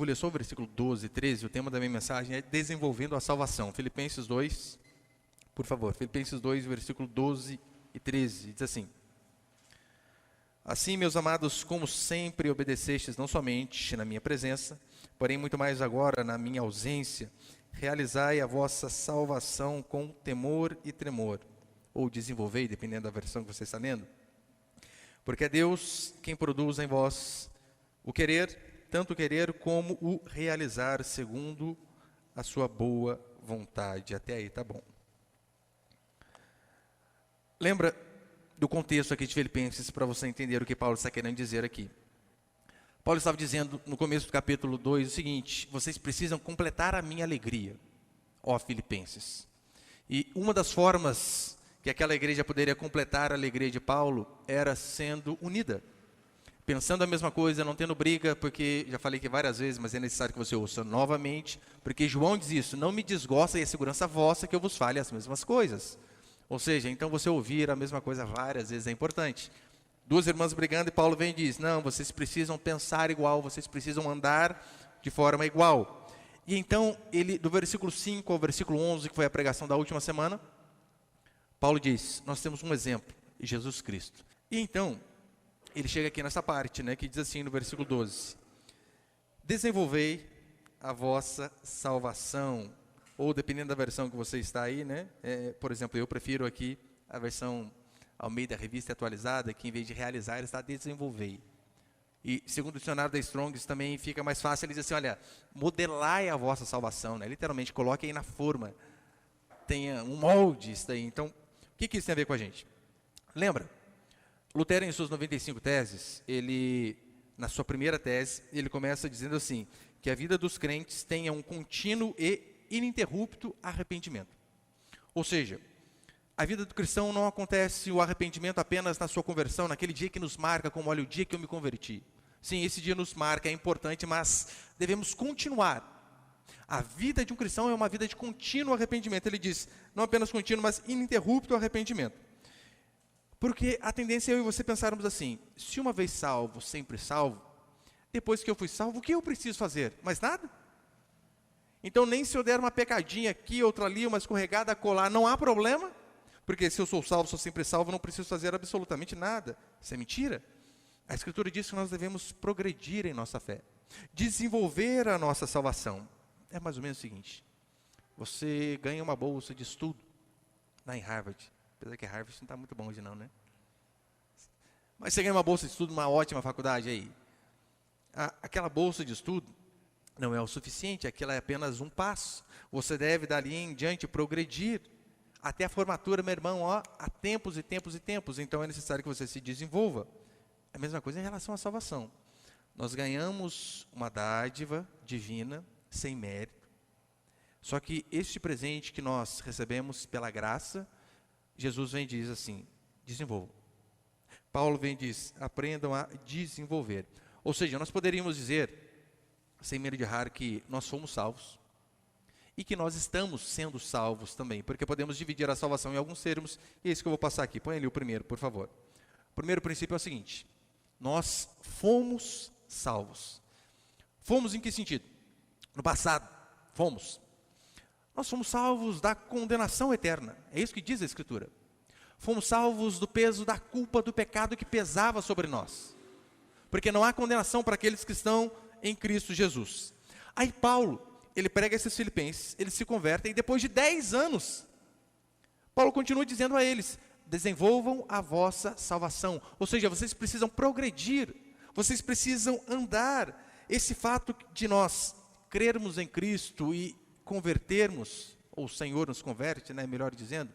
ler só o versículo 12 e 13, o tema da minha mensagem é desenvolvendo a salvação. Filipenses 2, por favor, Filipenses 2, versículo 12 e 13, diz assim: Assim, meus amados, como sempre obedecestes não somente na minha presença, porém muito mais agora na minha ausência, realizai a vossa salvação com temor e tremor, ou desenvolvei, dependendo da versão que você está lendo, porque é Deus quem produz em vós o querer, tanto o querer como o realizar segundo a sua boa vontade. Até aí, tá bom. Lembra do contexto aqui de Filipenses para você entender o que Paulo está querendo dizer aqui. Paulo estava dizendo no começo do capítulo 2 o seguinte: vocês precisam completar a minha alegria, ó Filipenses. E uma das formas que aquela igreja poderia completar a alegria de Paulo era sendo unida, pensando a mesma coisa, não tendo briga, porque já falei que várias vezes, mas é necessário que você ouça novamente, porque João diz isso: não me desgosta e é segurança vossa que eu vos fale as mesmas coisas. Ou seja, então você ouvir a mesma coisa várias vezes é importante. Duas irmãs brigando e Paulo vem e diz: não, vocês precisam pensar igual, vocês precisam andar de forma igual. E então, ele, do versículo 5 ao versículo 11, que foi a pregação da última semana, Paulo diz: nós temos um exemplo, Jesus Cristo. E então, ele chega aqui nessa parte, né, que diz assim no versículo 12: desenvolvei a vossa salvação. Ou dependendo da versão que você está aí, né? Por exemplo, eu prefiro aqui a versão Almeida Revista Atualizada, que em vez de realizar, está desenvolver. E segundo o dicionário da Strong's também fica mais fácil, ele diz assim: olha, modelai a vossa salvação, né? Literalmente, coloque aí na forma, tenha um molde isso daí. Então, o que isso tem a ver com a gente? Lembra? Lutero, em suas 95 teses, ele, na sua primeira tese, ele começa dizendo assim, que a vida dos crentes tenha um contínuo e ininterrupto arrependimento. Ou seja, a vida do cristão não acontece o arrependimento apenas na sua conversão, naquele dia que nos marca, como olha, o dia que eu me converti. Sim, esse dia nos marca, é importante, mas devemos continuar. A vida de um cristão é uma vida de contínuo arrependimento. Ele diz, não apenas contínuo, mas ininterrupto arrependimento. Porque a tendência é eu e você pensarmos assim: se uma vez salvo, sempre salvo, depois que eu fui salvo, o que eu preciso fazer? Mais nada? Então, nem se eu der uma pecadinha aqui, outra ali, uma escorregada, colar, não há problema, porque se eu sou salvo, sou sempre salvo, não preciso fazer absolutamente nada. Isso é mentira. A Escritura diz que nós devemos progredir em nossa fé, desenvolver a nossa salvação. É mais ou menos o seguinte: você ganha uma bolsa de estudo lá em Harvard, apesar que Harvard não está muito bom hoje não, né? Mas você ganha uma bolsa de estudo, uma ótima faculdade aí. Aquela bolsa de estudo não é o suficiente, aquilo é apenas um passo. Você deve, dali em diante, progredir até a formatura, meu irmão, ó, há tempos e tempos e tempos. Então, é necessário que você se desenvolva. É a mesma coisa em relação à salvação. Nós ganhamos uma dádiva divina, sem mérito. Só que este presente que nós recebemos pela graça, Jesus vem e diz assim: desenvolvam. Paulo vem e diz: aprendam a desenvolver. Ou seja, nós poderíamos dizer, sem medo de errar, que nós fomos salvos e que nós estamos sendo salvos também, porque podemos dividir a salvação em alguns termos, e é isso que eu vou passar aqui. Põe ali o primeiro, por favor. O primeiro princípio é o seguinte: nós fomos salvos. Fomos em que sentido? No passado, fomos. Nós fomos salvos da condenação eterna, é isso que diz a Escritura. Fomos salvos do peso da culpa do pecado que pesava sobre nós, porque não há condenação para aqueles que estão em Cristo Jesus. Aí Paulo, ele prega esses filipenses, eles se convertem, e depois de 10 anos, Paulo continua dizendo a eles: desenvolvam a vossa salvação. Ou seja, vocês precisam progredir, vocês precisam andar. Esse fato de nós crermos em Cristo e convertermos, ou o Senhor nos converte, né, melhor dizendo,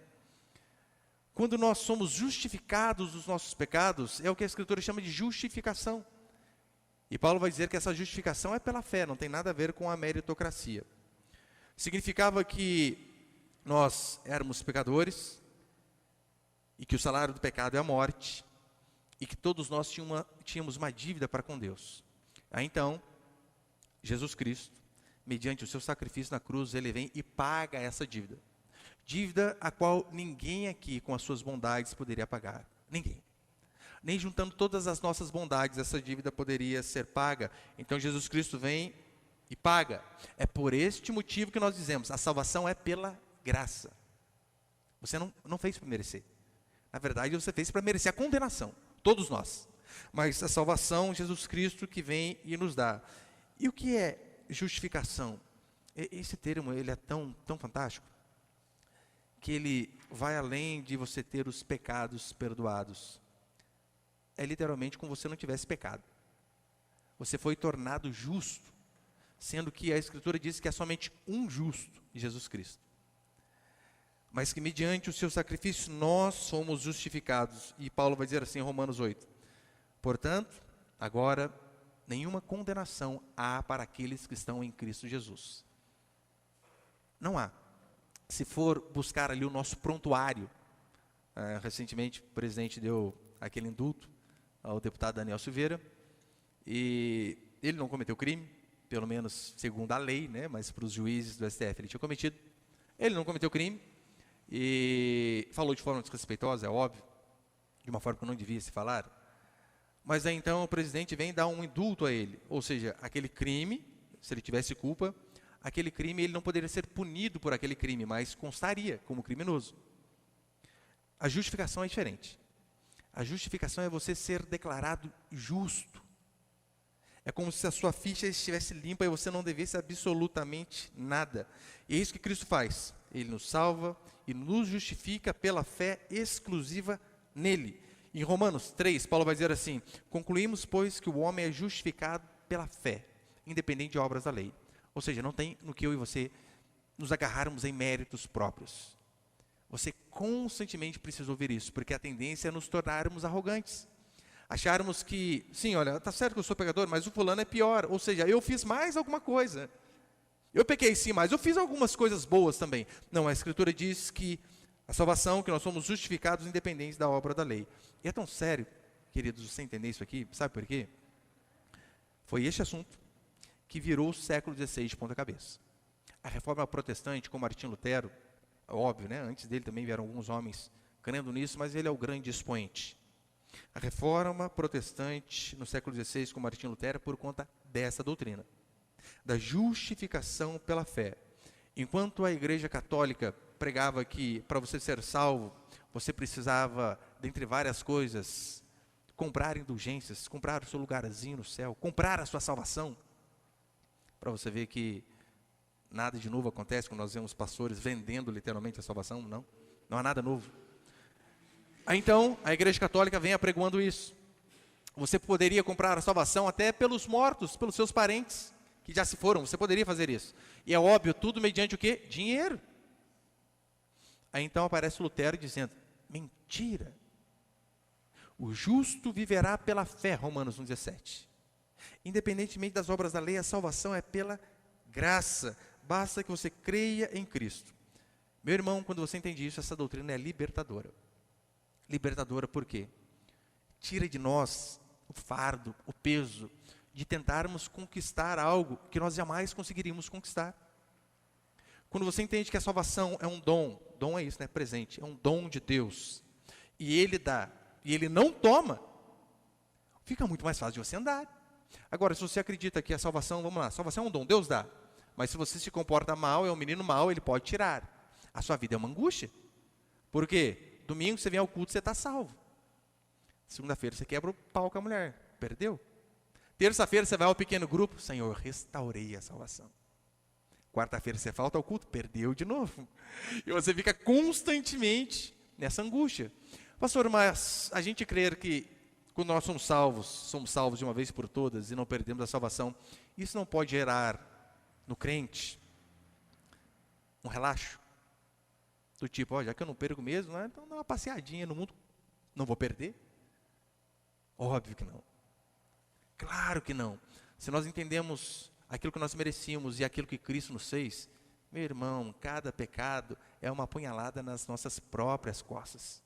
quando nós somos justificados dos nossos pecados, é o que a Escritura chama de justificação. E Paulo vai dizer que essa justificação é pela fé, não tem nada a ver com a meritocracia. Significava que nós éramos pecadores, e que o salário do pecado é a morte, e que todos nós tínhamos uma dívida para com Deus. Aí então, Jesus Cristo, mediante o seu sacrifício na cruz, ele vem e paga essa dívida. Dívida a qual ninguém aqui com as suas bondades poderia pagar. Ninguém. Nem juntando todas as nossas bondades, essa dívida poderia ser paga. Então Jesus Cristo vem e paga. É por este motivo que nós dizemos, a salvação é pela graça. Você não fez para merecer. Na verdade, você fez para merecer a condenação, todos nós. Mas a salvação, Jesus Cristo que vem e nos dá. E o que é justificação? Esse termo, ele é tão fantástico, que ele vai além de você ter os pecados perdoados. É literalmente como se você não tivesse pecado. Você foi tornado justo, sendo que a Escritura diz que é somente um justo, Jesus Cristo. Mas que mediante o seu sacrifício nós somos justificados. E Paulo vai dizer assim em Romanos 8. Portanto, agora, nenhuma condenação há para aqueles que estão em Cristo Jesus. Não há. Se for buscar ali o nosso prontuário, recentemente o presidente deu aquele indulto ao deputado Daniel Silveira, e ele não cometeu crime, pelo menos segundo a lei, né, mas para os juízes do STF ele tinha cometido. Ele não cometeu crime, e falou de forma desrespeitosa, é óbvio, de uma forma que não devia se falar, mas aí então o presidente vem dar um indulto a ele, ou seja, aquele crime, se ele tivesse culpa, aquele crime ele não poderia ser punido por aquele crime, mas constaria como criminoso. A justificação é diferente. A justificação é você ser declarado justo. É como se a sua ficha estivesse limpa e você não devesse absolutamente nada. E é isso que Cristo faz. Ele nos salva e nos justifica pela fé exclusiva nele. Em Romanos 3, Paulo vai dizer assim: concluímos, pois, que o homem é justificado pela fé, independente de obras da lei. Ou seja, não tem no que eu e você nos agarrarmos em méritos próprios. Você constantemente precisa ouvir isso, porque a tendência é nos tornarmos arrogantes. Acharmos que, sim, olha, está certo que eu sou pecador, mas o fulano é pior. Ou seja, eu fiz mais alguma coisa. Eu pequei sim, mas eu fiz algumas coisas boas também. Não, a Escritura diz que a salvação, que nós somos justificados independentes da obra da lei. E é tão sério, queridos, você entender isso aqui, sabe por quê? Foi este assunto que virou o século XVI de ponta cabeça. A reforma protestante, com Martim Lutero, óbvio, né? Antes dele também vieram alguns homens crendo nisso, mas ele é o grande expoente. A reforma protestante no século XVI, com Martim Lutero, por conta dessa doutrina, da justificação pela fé. Enquanto a Igreja Católica pregava que para você ser salvo, você precisava, dentre várias coisas, comprar indulgências, comprar o seu lugarzinho no céu, comprar a sua salvação. Para você ver que nada de novo acontece quando nós vemos pastores vendendo literalmente a salvação, não há nada novo. Aí, então, a Igreja Católica vem apregoando isso. Você poderia comprar a salvação até pelos mortos, pelos seus parentes, que já se foram, você poderia fazer isso. E é óbvio, tudo mediante o quê? Dinheiro. Aí então aparece Lutero dizendo, mentira. O justo viverá pela fé, Romanos 1,17. Independentemente das obras da lei, a salvação é pela graça. Basta que você creia em Cristo. Meu irmão, quando você entende isso, essa doutrina é libertadora. Libertadora por quê? Tira de nós o fardo, o peso de tentarmos conquistar algo que nós jamais conseguiríamos conquistar. Quando você entende que a salvação é um dom é isso, né? Presente, é um dom de Deus, e Ele dá, e Ele não toma, fica muito mais fácil de você andar. Agora, se você acredita que a salvação, vamos lá, a salvação é um dom, Deus dá, mas se você se comporta mal, é um menino mau, Ele pode tirar. A sua vida é uma angústia. Por quê? Domingo você vem ao culto, você está salvo. Segunda-feira você quebra o pau com a mulher, perdeu. Terça-feira você vai ao pequeno grupo, Senhor, restaurei a salvação. Quarta-feira você falta ao culto, perdeu de novo. E você fica constantemente nessa angústia. Pastor, mas a gente crer que quando nós somos salvos de uma vez por todas e não perdemos a salvação, isso não pode gerar no crente um relaxo? Do tipo, já que eu não perco mesmo, então dá uma passeadinha no mundo, não vou perder? Óbvio que não. Claro que não. Se nós entendemos aquilo que nós merecíamos e aquilo que Cristo nos fez, meu irmão, cada pecado é uma apunhalada nas nossas próprias costas.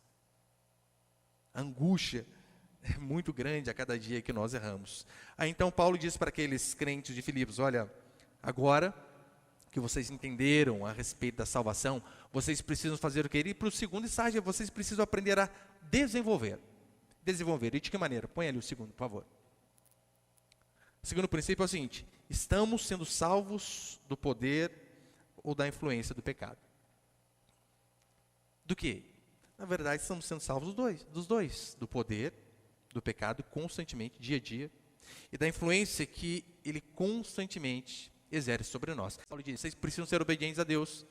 A angústia é muito grande a cada dia que nós erramos. Aí então Paulo diz para aqueles crentes de Filipos, olha, agora que vocês entenderam a respeito da salvação, vocês precisam fazer o que? Ir para o segundo estágio, vocês precisam aprender a desenvolver. Desenvolver, e de que maneira? Põe ali o segundo, por favor. O segundo princípio é o seguinte, estamos sendo salvos do poder ou da influência do pecado. Do quê? Na verdade, estamos sendo salvos dos dois, do poder, do pecado, constantemente, dia a dia, e da influência que ele constantemente exerce sobre nós. Paulo diz, vocês precisam ser obedientes a Deus,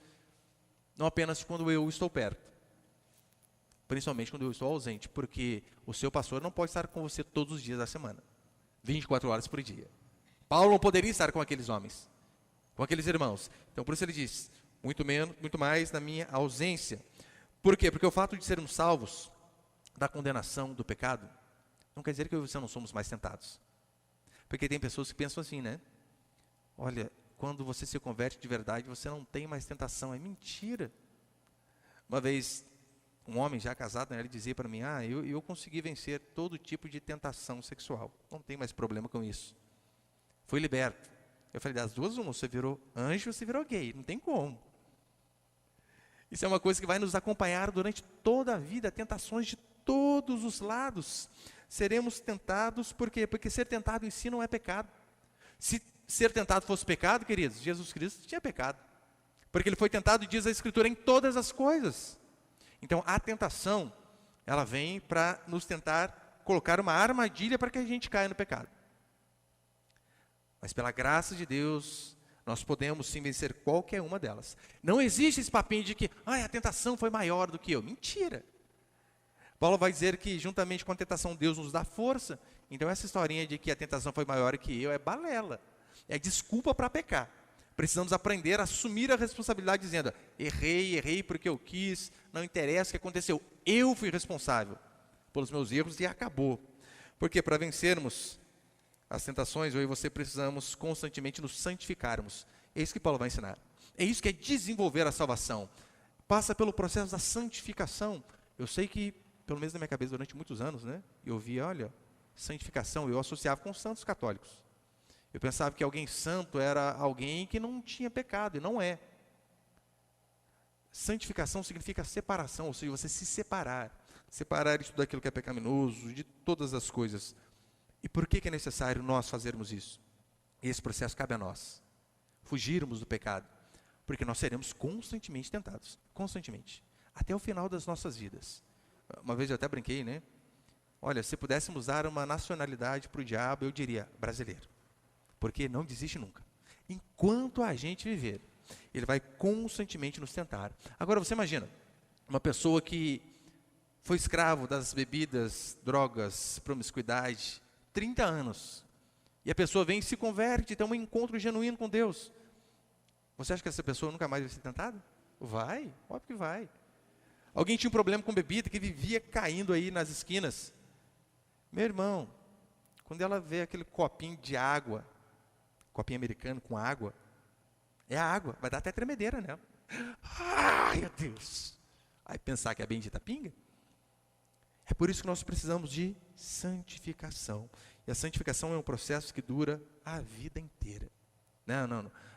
não apenas quando eu estou perto, principalmente quando eu estou ausente, porque o seu pastor não pode estar com você todos os dias da semana, 24 horas por dia. Paulo não poderia estar com aqueles homens, com aqueles irmãos. Então, por isso ele diz, muito mais na minha ausência. Por quê? Porque o fato de sermos salvos da condenação do pecado, não quer dizer que eu e você não somos mais tentados. Porque tem pessoas que pensam assim, né? Olha, quando você se converte de verdade, você não tem mais tentação. É mentira. Uma vez, um homem já casado, né, ele dizia para mim, eu consegui vencer todo tipo de tentação sexual. Não tem mais problema com isso. Fui liberto. Eu falei, das duas, uma, você virou anjo, você virou gay. Não tem como. Isso é uma coisa que vai nos acompanhar durante toda a vida, tentações de todos os lados. Seremos tentados, por quê? Porque ser tentado em si não é pecado. Se ser tentado fosse pecado, queridos, Jesus Cristo tinha pecado. Porque ele foi tentado, diz a Escritura, em todas as coisas. Então, a tentação, ela vem para nos tentar colocar uma armadilha para que a gente caia no pecado. Mas pela graça de Deus, nós podemos sim vencer qualquer uma delas. Não existe esse papinho de que a tentação foi maior do que eu. Mentira. Paulo vai dizer que juntamente com a tentação Deus nos dá força. Então essa historinha de que a tentação foi maior que eu é balela. É desculpa para pecar. Precisamos aprender a assumir a responsabilidade dizendo, errei porque eu quis, não interessa o que aconteceu. Eu fui responsável pelos meus erros e acabou. Porque para vencermos as tentações, eu e você precisamos constantemente nos santificarmos. É isso que Paulo vai ensinar. É isso que é desenvolver a salvação. Passa pelo processo da santificação. Eu sei que, pelo menos na minha cabeça, durante muitos anos, né, eu via, santificação, eu associava com santos católicos. Eu pensava que alguém santo era alguém que não tinha pecado, e não é. Santificação significa separação, ou seja, você se separar. Separar isso daquilo que é pecaminoso, de todas as coisas. E por que é necessário nós fazermos isso? Esse processo cabe a nós. Fugirmos do pecado. Porque nós seremos constantemente tentados. Constantemente. Até o final das nossas vidas. Uma vez eu até brinquei, né? Olha, se pudéssemos dar uma nacionalidade para o diabo, eu diria brasileiro. Porque não desiste nunca. Enquanto a gente viver, ele vai constantemente nos tentar. Agora você imagina, uma pessoa que foi escravo das bebidas, drogas, promiscuidade, 30 anos. E a pessoa vem e se converte, tem um encontro genuíno com Deus. Você acha que essa pessoa nunca mais vai ser tentada? Vai, óbvio que vai. Alguém tinha um problema com bebida, que vivia caindo aí nas esquinas. Meu irmão, quando ela vê aquele copinho de água, copinho americano com água, é a água, vai dar até tremedeira nela. Ai, meu Deus! Aí pensar que é a bendita pinga? É por isso que nós precisamos de santificação. E a santificação é um processo que dura a vida inteira.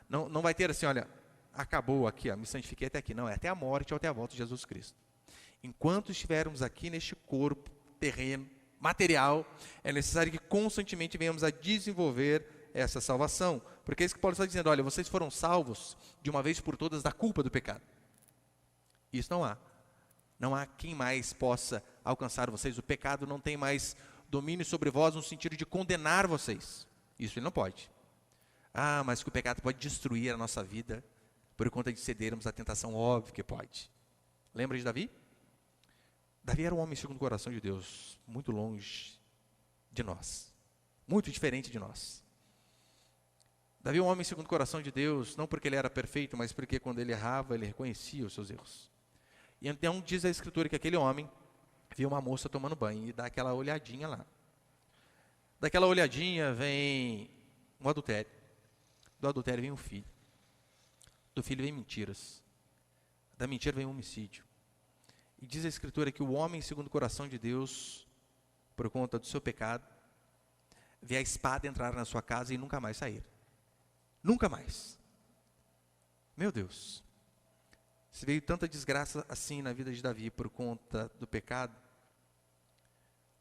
Não vai ter assim, olha, acabou aqui, me santifiquei até aqui. Não, é até a morte ou até a volta de Jesus Cristo. Enquanto estivermos aqui neste corpo terreno, material, é necessário que constantemente venhamos a desenvolver essa salvação. Porque é isso que Paulo está dizendo, olha, vocês foram salvos de uma vez por todas da culpa do pecado. Isso não há. Não há quem mais possa alcançar vocês. O pecado não tem mais domínio sobre vós no sentido de condenar vocês. Isso ele não pode. Mas que o pecado pode destruir a nossa vida por conta de cedermos à tentação, óbvio que pode. Lembra de Davi? Davi era um homem segundo o coração de Deus, muito longe de nós, muito diferente de nós. Davi é um homem segundo o coração de Deus, não porque ele era perfeito, mas porque quando ele errava, ele reconhecia os seus erros. E então diz a Escritura que aquele homem viu uma moça tomando banho e dá aquela olhadinha lá. Daquela olhadinha vem um adultério. Do adultério vem um filho. Do filho vem mentiras. Da mentira vem um homicídio. E diz a Escritura que o homem segundo o coração de Deus, por conta do seu pecado, vê a espada entrar na sua casa e nunca mais sair. Nunca mais. Meu Deus. Se veio tanta desgraça assim na vida de Davi por conta do pecado,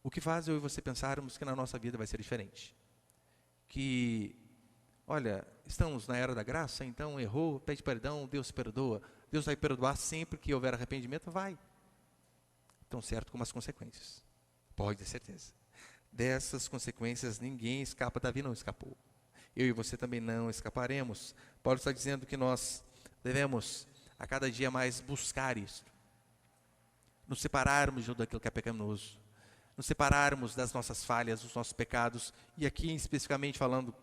o que faz eu e você pensarmos que na nossa vida vai ser diferente? Que olha, estamos na era da graça, então errou, pede perdão, Deus perdoa. Deus vai perdoar sempre que houver arrependimento? Vai. Tão certo como as consequências. Pode ter certeza. Dessas consequências ninguém escapa, Davi não escapou. Eu e você também não escaparemos. Paulo está dizendo que nós devemos a cada dia mais buscar isso. Nos separarmos de tudo aquilo que é pecaminoso. Nos separarmos das nossas falhas, dos nossos pecados. E aqui especificamente falando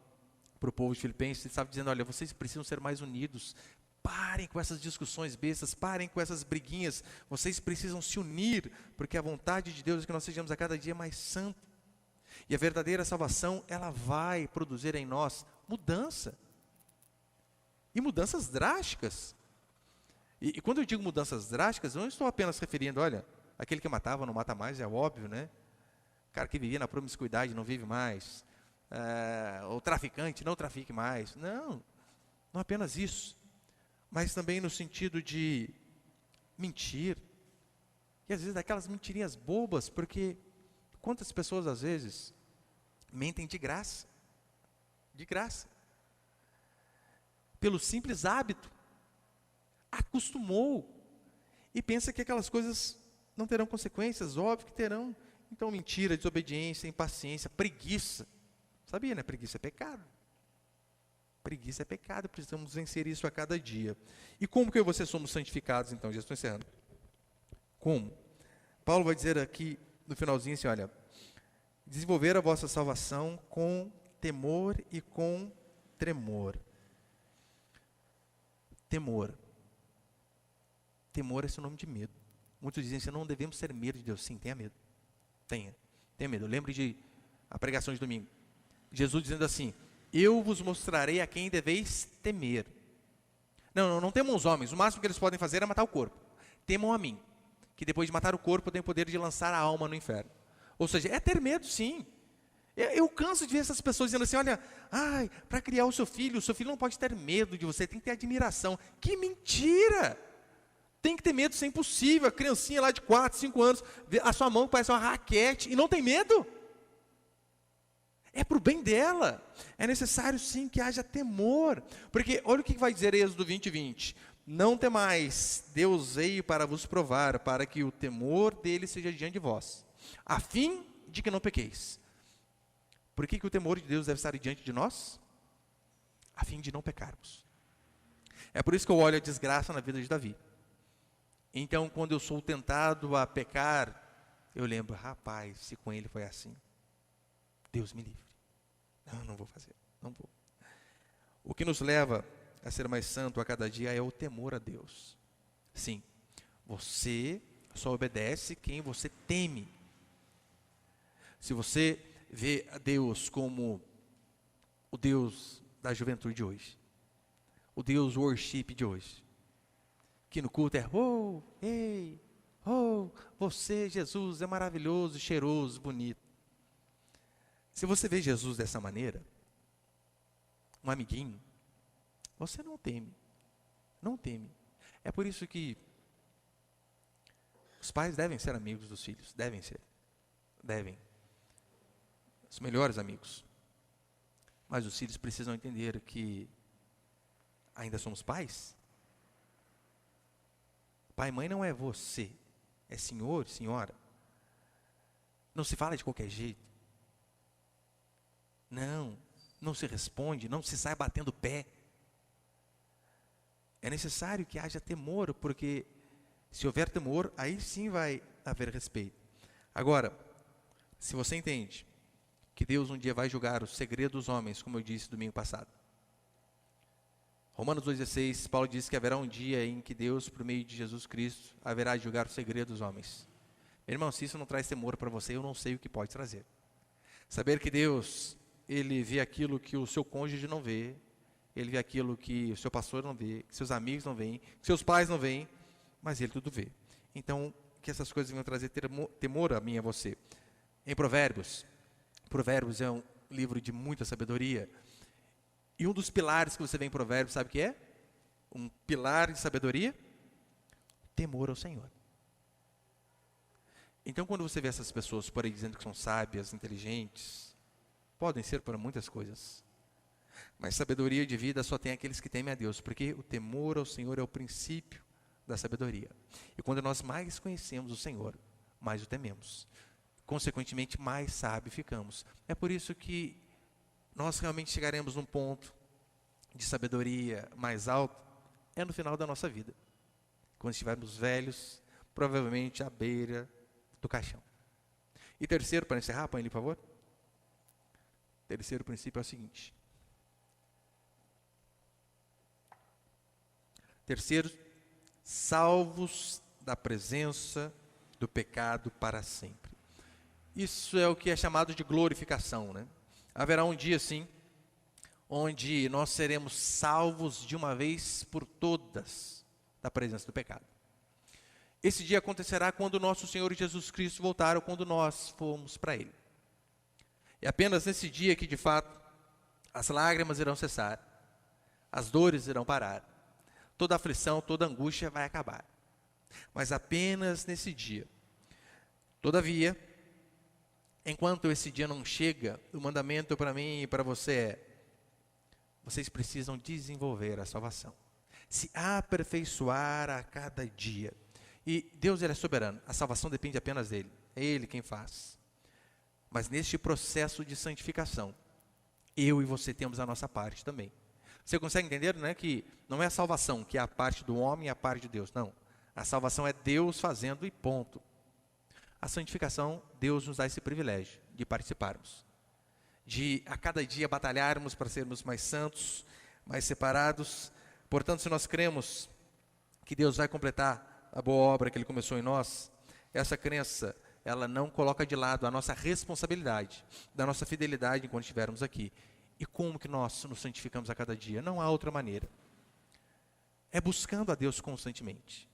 para o povo de Filipenses, ele estava dizendo, olha, vocês precisam ser mais unidos. Parem com essas discussões bestas, parem com essas briguinhas. Vocês precisam se unir, porque a vontade de Deus é que nós sejamos a cada dia mais santos. E a verdadeira salvação, ela vai produzir em nós mudança. E mudanças drásticas. E quando eu digo mudanças drásticas, eu não estou apenas referindo, olha, aquele que matava não mata mais, é óbvio, né? O cara que vivia na promiscuidade não vive mais. O traficante não trafique mais. Não, não apenas isso. Mas também no sentido de mentir. E às vezes daquelas mentirinhas bobas, porque quantas pessoas às vezes mentem de graça? De graça. Pelo simples hábito. Acostumou. E pensa que aquelas coisas não terão consequências, óbvio que terão. Então mentira, desobediência, impaciência, preguiça. Sabia, né? Preguiça é pecado. Preguiça é pecado, precisamos vencer isso a cada dia. E como que eu e você somos santificados, então? Já estou encerrando. Como? Paulo vai dizer aqui, no finalzinho, assim, olha, desenvolver a vossa salvação com temor e com tremor. Temor. Temor é sinônimo de medo. Muitos dizem assim, não devemos ter medo de Deus. Sim, tenha medo. Tenha medo. Lembre de a pregação de domingo. Jesus dizendo assim, eu vos mostrarei a quem deveis temer. Não temam os homens, o máximo que eles podem fazer é matar o corpo. Temam a mim, que depois de matar o corpo, tem o poder de lançar a alma no inferno. Ou seja, é ter medo sim. Eu canso de ver essas pessoas dizendo assim, olha, para criar o seu filho não pode ter medo de você, tem que ter admiração. Que mentira! Tem que ter medo, isso é impossível. A criancinha lá de 4, 5 anos, a sua mão parece uma raquete e não tem medo. É para o bem dela. É necessário sim que haja temor. Porque olha o que vai dizer Êxodo 20:20. Não temais, Deus veio para vos provar, para que o temor dele seja diante de vós, a fim de que não pequeis. Por que o temor de Deus deve estar diante de nós? A fim de não pecarmos. É por isso que eu olho a desgraça na vida de Davi. Então, quando eu sou tentado a pecar, eu lembro, rapaz, se com ele foi assim, Deus me livre. Não vou fazer, não vou. O que nos leva a ser mais santo a cada dia é o temor a Deus. Sim, você só obedece quem você teme. Se você vê a Deus como o Deus da juventude de hoje, o Deus worship de hoje, que no culto é, você, Jesus, é maravilhoso, cheiroso, bonito. Se você vê Jesus dessa maneira, um amiguinho, você não teme. Não teme. É por isso que os pais devem ser amigos dos filhos. Devem ser. Devem. Os melhores amigos. Mas os filhos precisam entender que ainda somos pais. Pai e mãe não é você. É senhor, senhora. Não se fala de qualquer jeito. Não se responde, não se sai batendo pé. É necessário que haja temor, porque se houver temor, aí sim vai haver respeito. Agora, se você entende que Deus um dia vai julgar o segredo dos homens, como eu disse domingo passado. Romanos 2,16, Paulo diz que haverá um dia em que Deus, por meio de Jesus Cristo, haverá de julgar o segredo dos homens. Meu irmão, se isso não traz temor para você, eu não sei o que pode trazer. Saber que Deus, Ele vê aquilo que o seu cônjuge não vê, Ele vê aquilo que o seu pastor não vê, que seus amigos não veem, que seus pais não veem, mas Ele tudo vê. Então, que essas coisas venham trazer temor a mim e a você. Em Provérbios é um livro de muita sabedoria, e um dos pilares que você vê em Provérbios, sabe o que é? Um pilar de sabedoria? Temor ao Senhor. Então, quando você vê essas pessoas por aí dizendo que são sábias, inteligentes, podem ser para muitas coisas, Mas sabedoria de vida só tem aqueles que temem a Deus, porque o temor ao Senhor é o princípio da sabedoria. E quando nós mais conhecemos o Senhor, mais o tememos. Consequentemente, mais sábio ficamos. É por isso que nós realmente chegaremos num ponto de sabedoria mais alto, é no final da nossa vida. Quando estivermos velhos, provavelmente à beira do caixão. E terceiro, para encerrar, põe ali, por favor. Terceiro princípio é o seguinte. Terceiro, salvos da presença do pecado para sempre. Isso é o que é chamado de glorificação, né? Haverá um dia, sim, onde nós seremos salvos de uma vez por todas da presença do pecado. Esse dia acontecerá quando o nosso Senhor Jesus Cristo voltar ou quando nós formos para Ele. É apenas nesse dia que, de fato, as lágrimas irão cessar, as dores irão parar, toda aflição, toda angústia vai acabar. Mas apenas nesse dia. Todavia, enquanto esse dia não chega, o mandamento para mim e para você é: vocês precisam desenvolver a salvação, se aperfeiçoar a cada dia. E Deus, Ele é soberano, a salvação depende apenas dEle, é Ele quem faz. Mas neste processo de santificação, eu e você temos a nossa parte também. Você consegue entender, né, que não é a salvação que é a parte do homem e a parte de Deus, não. A salvação é Deus fazendo e ponto. A santificação, Deus nos dá esse privilégio de participarmos, de a cada dia batalharmos para sermos mais santos, mais separados. Portanto, se nós cremos que Deus vai completar a boa obra que Ele começou em nós, essa crença, ela não coloca de lado a nossa responsabilidade, da nossa fidelidade enquanto estivermos aqui. E como que nós nos santificamos a cada dia? Não há outra maneira. É buscando a Deus constantemente,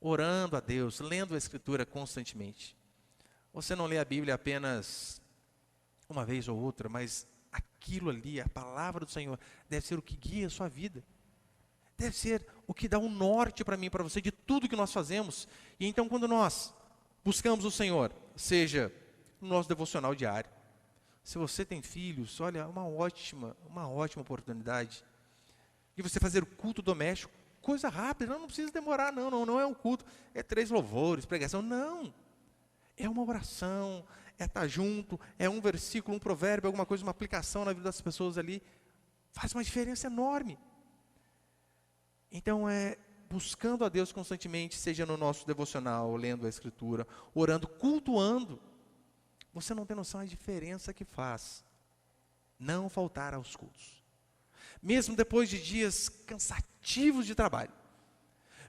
orando a Deus, lendo a Escritura constantemente. Você não lê a Bíblia apenas uma vez ou outra, mas aquilo ali, a palavra do Senhor, deve ser o que guia a sua vida. Deve ser o que dá um norte para mim e para você de tudo que nós fazemos. E então, quando nós buscamos o Senhor, seja no nosso devocional diário, se você tem filhos, olha, uma ótima oportunidade de você fazer o culto doméstico, coisa rápida, não precisa demorar, não é um culto, é 3 louvores, pregação, não. É uma oração, é estar junto, é um versículo, um provérbio, alguma coisa, uma aplicação na vida das pessoas ali, faz uma diferença enorme. Então é buscando a Deus constantemente, seja no nosso devocional, lendo a Escritura, orando, cultuando. Você não tem noção da diferença que faz não faltar aos cultos. Mesmo depois de dias cansativos de trabalho,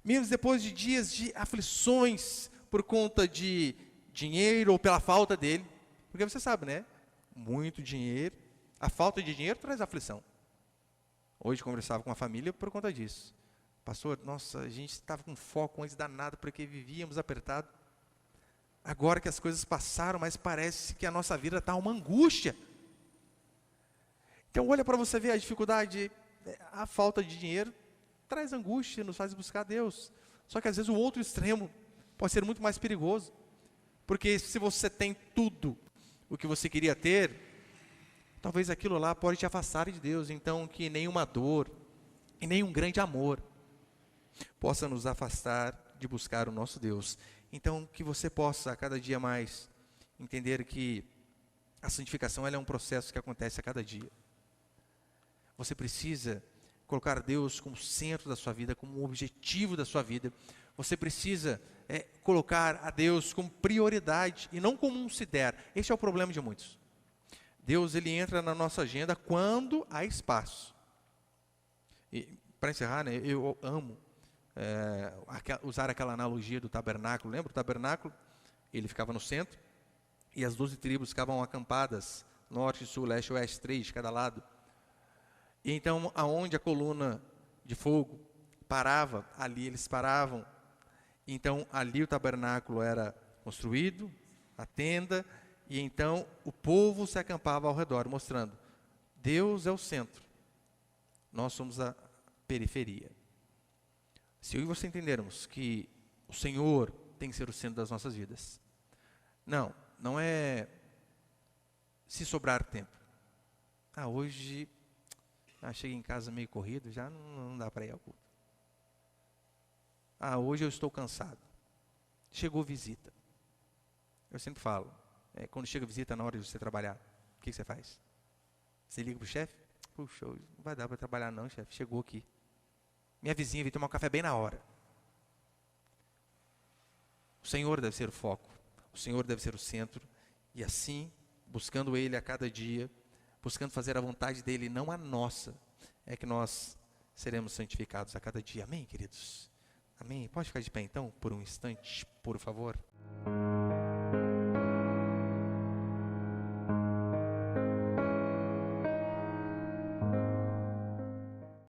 mesmo depois de dias de aflições por conta de dinheiro ou pela falta dele, porque você sabe, né? Muito dinheiro, a falta de dinheiro traz aflição. Hoje conversava com uma família por conta disso. Pastor, nossa, a gente estava com foco antes danado porque vivíamos apertado. Agora que as coisas passaram, mas parece que a nossa vida está uma angústia. Então olha para você ver a dificuldade, a falta de dinheiro traz angústia, nos faz buscar Deus. Só que às vezes o outro extremo pode ser muito mais perigoso. Porque se você tem tudo o que você queria ter, talvez aquilo lá pode te afastar de Deus. Então que nenhuma dor e nenhum grande amor possa nos afastar de buscar o nosso Deus. Então que você possa a cada dia mais entender que a santificação ela é um processo que acontece a cada dia. Você precisa colocar Deus como centro da sua vida, como objetivo da sua vida. Você precisa colocar a Deus como prioridade e não como um se der. Esse é o problema de muitos. Deus ele entra na nossa agenda quando há espaço. E para encerrar, né, eu amo usar aquela analogia do tabernáculo. Lembra o tabernáculo? Ele ficava no centro e as 12 tribos ficavam acampadas, norte, sul, leste, oeste, 3 de cada lado. E então, aonde a coluna de fogo parava, ali eles paravam. Então, ali o tabernáculo era construído, a tenda, e então o povo se acampava ao redor, mostrando, Deus é o centro, nós somos a periferia. Se eu e você entendermos que o Senhor tem que ser o centro das nossas vidas, não é se sobrar tempo. Hoje Chega em casa meio corrido, já não dá para ir ao culto. Hoje eu estou cansado. Chegou visita. Eu sempre falo, quando chega visita na hora de você trabalhar, o que você faz? Você liga pro chefe? Puxa, não vai dar para trabalhar não, chefe. Chegou aqui. Minha vizinha veio tomar um café bem na hora. O Senhor deve ser o foco. O Senhor deve ser o centro. E assim, buscando Ele a cada dia, buscando fazer a vontade dEle, não a nossa, é que nós seremos santificados a cada dia. Amém, queridos? Amém? Pode ficar de pé então, por um instante, por favor?